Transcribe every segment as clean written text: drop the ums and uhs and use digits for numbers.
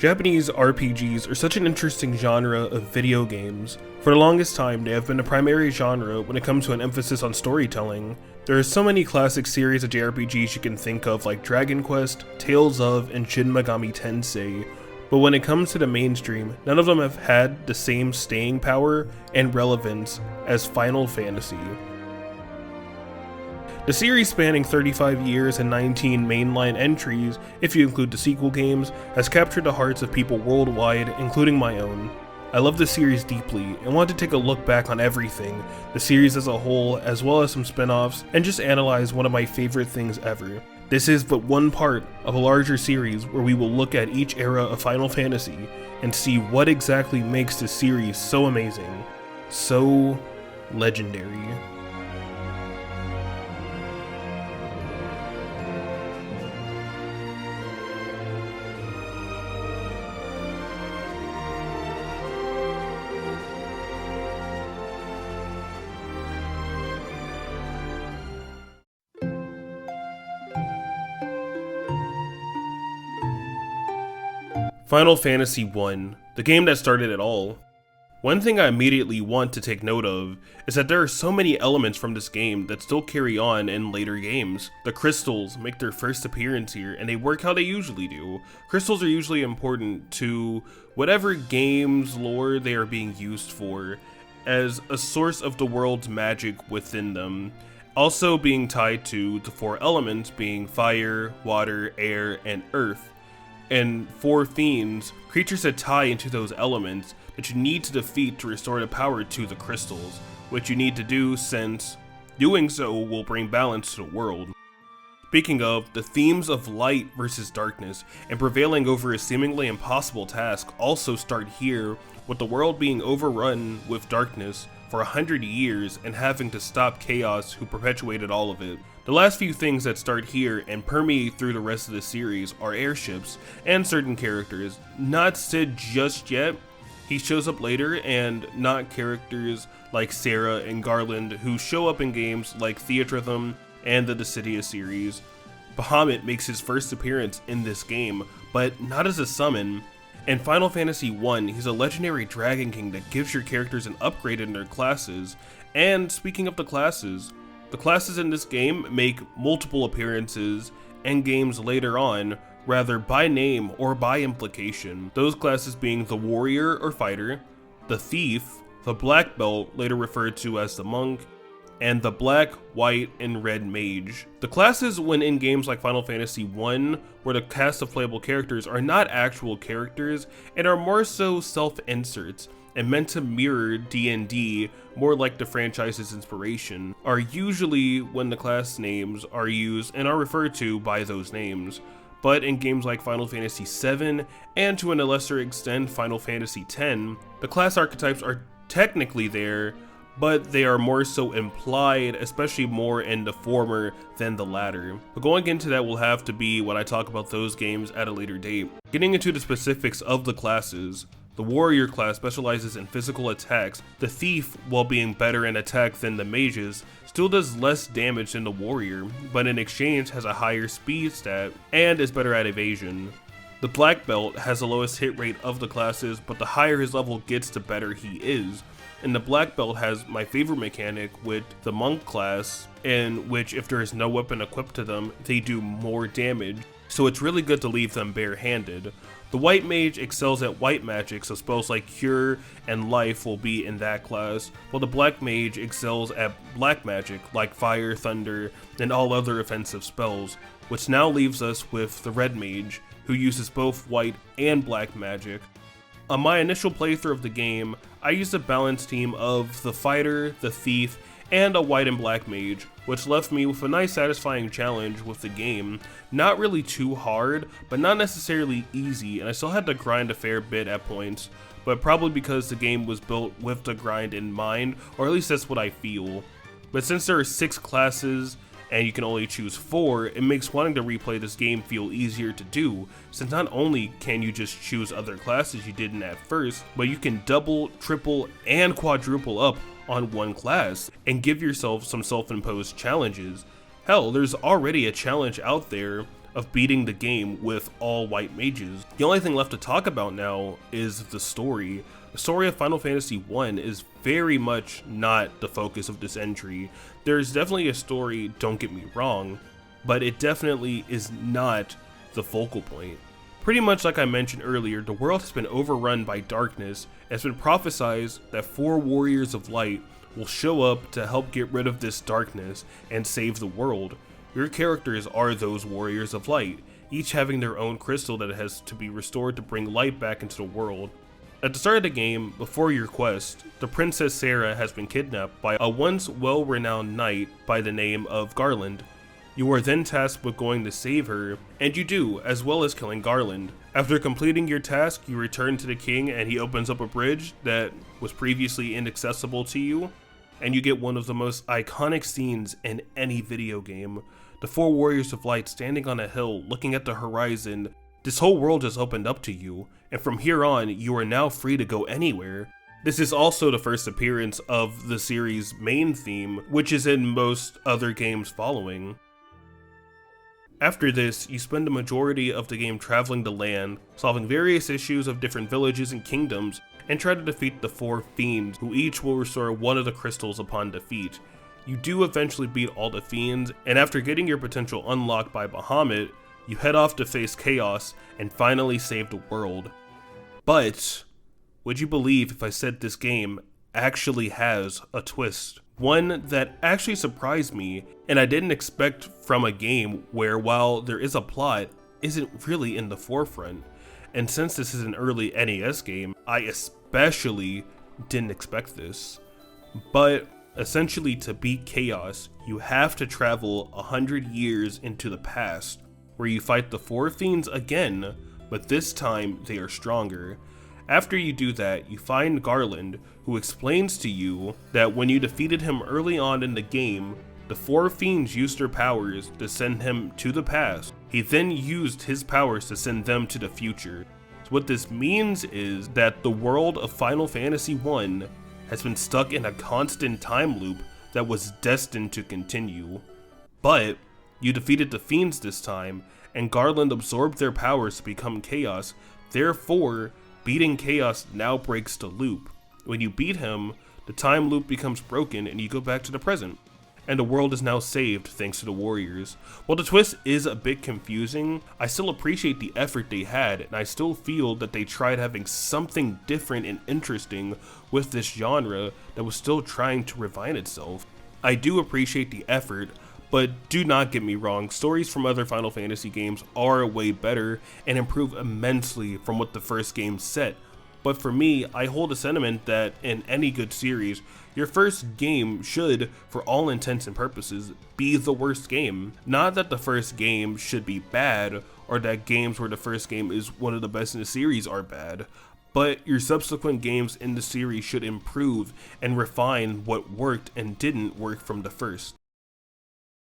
Japanese RPGs are such an interesting genre of video games. For the longest time, they have been the primary genre when it comes to an emphasis on storytelling. There are so many classic series of JRPGs you can think of, like Dragon Quest, Tales of, and Shin Megami Tensei, but when it comes to the mainstream, none of them have had the same staying power and relevance as Final Fantasy. The series, spanning 35 years and 19 mainline entries, if you include the sequel games, has captured the hearts of people worldwide, including my own. I love the series deeply and want to take a look back on everything, the series as a whole, as well as some spin-offs, and just analyze one of my favorite things ever. This is but one part of a larger series where we will look at each era of Final Fantasy and see what exactly makes this series so amazing, so legendary. Final Fantasy I, the game that started it all. One thing I immediately want to take note of is that there are so many elements from this game that still carry on in later games. The crystals make their first appearance here, and they work how they usually do. Crystals are usually important to whatever game's lore they are being used for, as a source of the world's magic within them. Also being tied to the four elements being fire, water, air, and earth. And four themes, creatures that tie into those elements that you need to defeat to restore the power to the crystals, which you need to do since doing so will bring balance to the world. Speaking of, the themes of light versus darkness and prevailing over a seemingly impossible task also start here, with the world being overrun with darkness for 100 years and having to stop Chaos, who perpetuated all of it. The last few things that start here and permeate through the rest of the series are airships and certain characters. Not Sid just yet, he shows up later, and not characters like Sarah and Garland who show up in games like Theatrhythm and the Dissidia series. Bahamut makes his first appearance in this game, but not as a summon. In Final Fantasy I, he's a legendary Dragon King that gives your characters an upgrade in their classes. And speaking of the classes in this game make multiple appearances in games later on, rather by name or by implication. Those classes being the Warrior or Fighter, the Thief, the Black Belt, later referred to as the Monk, and the Black, White, and Red Mage. The classes when in games like Final Fantasy I, where the cast of playable characters are not actual characters and are more so self-inserts and meant to mirror D&D more like the franchise's inspiration, are usually when the class names are used and are referred to by those names. But in games like Final Fantasy VII, and to a lesser extent Final Fantasy X, the class archetypes are technically there, but they are more so implied, especially more in the former than the latter. But going into that will have to be when I talk about those games at a later date. Getting into the specifics of the classes, the Warrior class specializes in physical attacks. The Thief, while being better in attack than the Mages, still does less damage than the Warrior, but in exchange has a higher speed stat and is better at evasion. The Black Belt has the lowest hit rate of the classes, but the higher his level gets, the better he is. And the Black Belt has my favorite mechanic with the Monk class, in which if there is no weapon equipped to them, they do more damage, so it's really good to leave them barehanded. The White Mage excels at white magic, so spells like Cure and Life will be in that class, while the Black Mage excels at black magic like Fire, Thunder, and all other offensive spells, which now leaves us with the Red Mage, who uses both white and black magic. On my initial playthrough of the game, I used a balanced team of the Fighter, the Thief, and a white and black mage, which left me with a nice satisfying challenge with the game. Not really too hard, but not necessarily easy, and I still had to grind a fair bit at points, but probably because the game was built with the grind in mind, or at least that's what I feel. But since there are 6 classes, and you can only choose 4, it makes wanting to replay this game feel easier to do, since not only can you just choose other classes you didn't at first, but you can double, triple, and quadruple up on one class, and give yourself some self-imposed challenges. Hell, there's already a challenge out there of beating the game with all white mages. The only thing left to talk about now is the story. The story of Final Fantasy 1 is very much not the focus of this entry. There's definitely a story, don't get me wrong, but it definitely is not the focal point. Pretty much like I mentioned earlier, the world has been overrun by darkness. It's been prophesied that 4 warriors of light will show up to help get rid of this darkness and save the world. Your characters are those warriors of light, each having their own crystal that has to be restored to bring light back into the world. At the start of the game, before your quest, the Princess Sarah has been kidnapped by a once well-renowned knight by the name of Garland. You are then tasked with going to save her, and you do, as well as killing Garland. After completing your task, you return to the king and he opens up a bridge that was previously inaccessible to you, and you get one of the most iconic scenes in any video game. The 4 warriors of light standing on a hill looking at the horizon. This whole world has opened up to you, and from here on, you are now free to go anywhere. This is also the first appearance of the series' main theme, which is in most other games following. After this, you spend the majority of the game traveling the land, solving various issues of different villages and kingdoms, and try to defeat the 4 fiends, who each will restore one of the crystals upon defeat. You do eventually beat all the fiends, and after getting your potential unlocked by Bahamut, you head off to face Chaos and finally save the world. But, would you believe if I said this game actually has a twist? One that actually surprised me, and I didn't expect from a game where, while there is a plot, isn't really in the forefront. And since this is an early NES game, I especially didn't expect this. But essentially, to beat Chaos, you have to travel 100 years into the past, where you fight the 4 fiends again, but this time they are stronger. After you do that, you find Garland, who explains to you that when you defeated him early on in the game, the 4 fiends used their powers to send him to the past. He then used his powers to send them to the future. So what this means is that the world of Final Fantasy 1 has been stuck in a constant time loop that was destined to continue. But you defeated the fiends this time, and Garland absorbed their powers to become Chaos. Therefore, beating Chaos now breaks the loop. When you beat him, the time loop becomes broken and you go back to the present. And the world is now saved thanks to the warriors. While the twist is a bit confusing, I still appreciate the effort they had, and I still feel that they tried having something different and interesting with this genre that was still trying to refine itself. I do appreciate the effort, but do not get me wrong, stories from other Final Fantasy games are way better and improve immensely from what the first game set. But for me, I hold a sentiment that in any good series, your first game should, for all intents and purposes, be the worst game. Not that the first game should be bad, or that games where the first game is one of the best in the series are bad, but your subsequent games in the series should improve and refine what worked and didn't work from the first.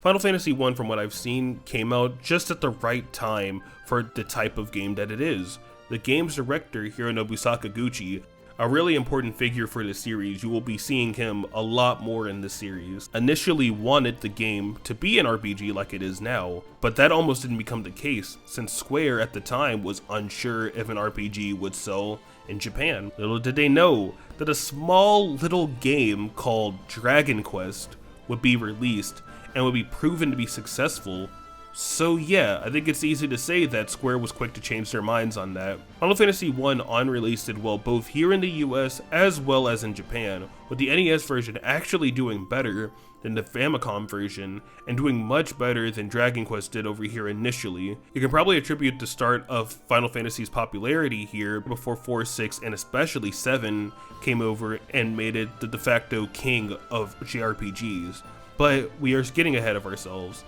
Final Fantasy 1, from what I've seen, came out just at the right time for the type of game that it is. The game's director, Hironobu Sakaguchi, a really important figure for the series. You will be seeing him a lot more in this series. Initially wanted the game to be an RPG like it is now, but that almost didn't become the case since Square at the time was unsure if an RPG would sell in Japan. Little did they know that a small little game called Dragon Quest would be released and would be proven to be successful. So yeah, I think it's easy to say that Square was quick to change their minds on that. Final Fantasy 1 on release did well both here in the US as well as in Japan, with the NES version actually doing better than the Famicom version, and doing much better than Dragon Quest did over here initially. You can probably attribute the start of Final Fantasy's popularity here before 4, 6, and especially 7 came over and made it the de facto king of JRPGs. But we are getting ahead of ourselves.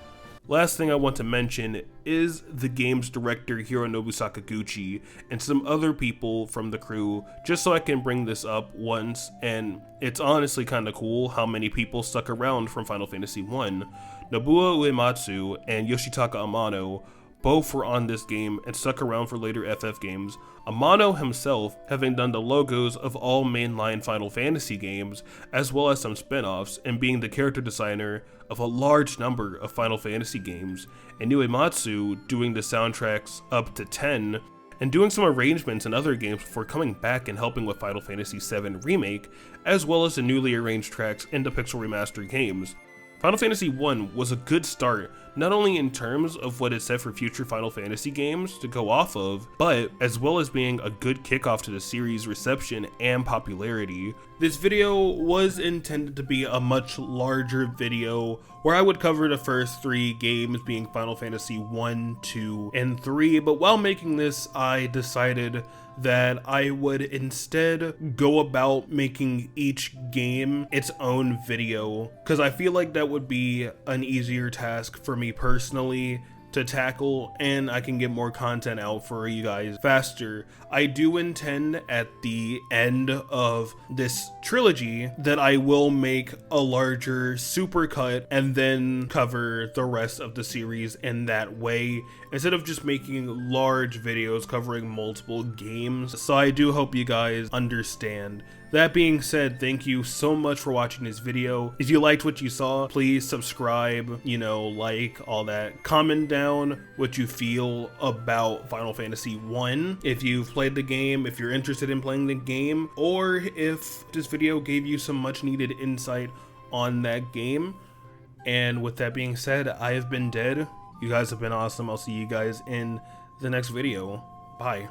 Last thing I want to mention is the game's director Hironobu Sakaguchi and some other people from the crew, just so I can bring this up once, and it's honestly kinda cool how many people stuck around from Final Fantasy 1. Nobuo Uematsu and Yoshitaka Amano both were on this game and stuck around for later FF games, Amano himself having done the logos of all mainline Final Fantasy games, as well as some spin-offs, and being the character designer of a large number of Final Fantasy games, and Uematsu doing the soundtracks up to 10, and doing some arrangements in other games before coming back and helping with Final Fantasy VII Remake, as well as the newly arranged tracks in the Pixel Remastered games. Final Fantasy I was a good start, not only in terms of what it set for future Final Fantasy games to go off of, but as well as being a good kickoff to the series' reception and popularity. This video was intended to be a much larger video where I would cover the first 3 games, being Final Fantasy 1, 2, and 3, but while making this, I decided that I would instead go about making each game its own video, because I feel like that would be an easier task for me personally to tackle, and I can get more content out for you guys faster. I do intend at the end of this trilogy that I will make a larger supercut and then cover the rest of the series in that way, instead of just making large videos covering multiple games. So I do hope you guys understand. That being said, thank you so much for watching this video. If you liked what you saw, please subscribe, like, all that. Comment down what you feel about Final Fantasy 1. If you've played the game, if you're interested in playing the game, or if this video gave you some much needed insight on that game. And with that being said, I have been Dead. You guys have been awesome. I'll see you guys in the next video. Bye.